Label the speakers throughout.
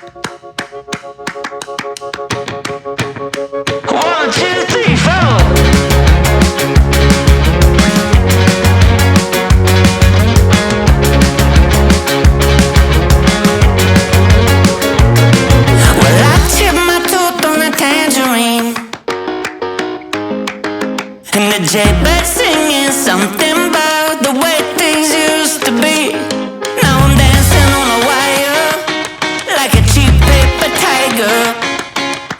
Speaker 1: One, two, three, four. Well, I chipped my tooth on a tangerine, and the jaybird singing something about the way things used to be. Now I'm dancing on a wire like a cheap paper tiger,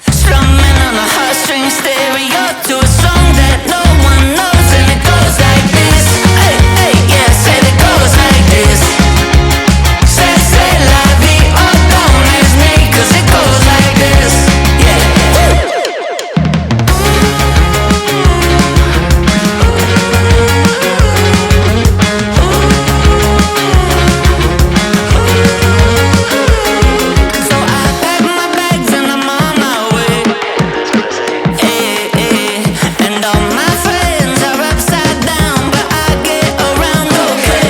Speaker 1: strumming on a heartstring stereo to a song that no one knows, and it goes like this. Hey, hey, yeah, said it goes like this. Say la vie, oh, don't ask me, 'cause it goes like this. Yeah. So I pack my bags and I'm on my way. And all my friends are upside down, but I get around okay.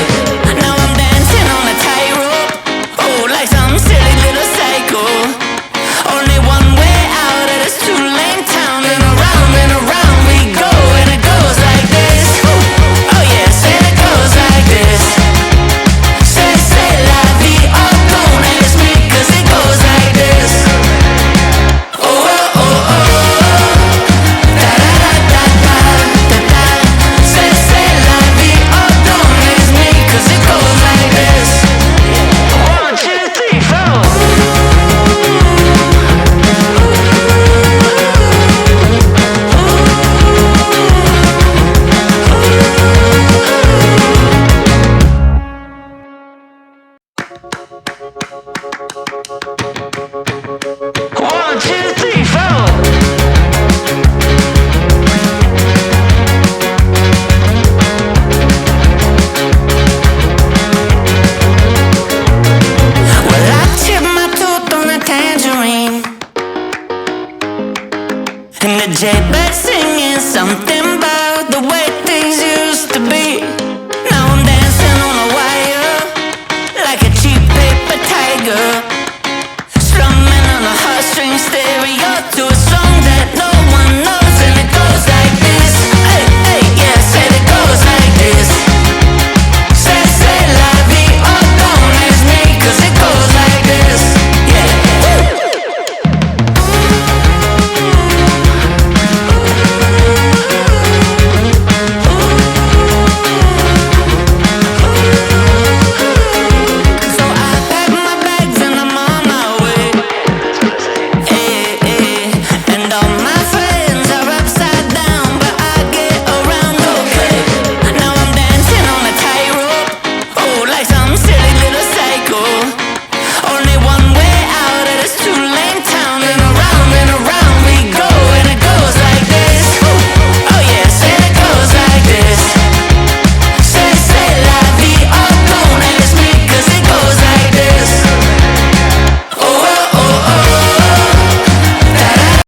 Speaker 1: Now I'm dancing on a tightrope, oh, like some silly little psycho. Only one way out of this two-lane town, and around we go, and it goes like this. Oh yeah, say it goes like this. Say la vie, oh, don't ask me, 'cause it goes like this. Oh, oh, oh, oh. Da da da da da da. Say la vie, oh, don't ask me, 'cause it goes like this. One, two, three, four. One, two, three, four. Well, I chipped my tooth on a tangerine, and the jaybird singing something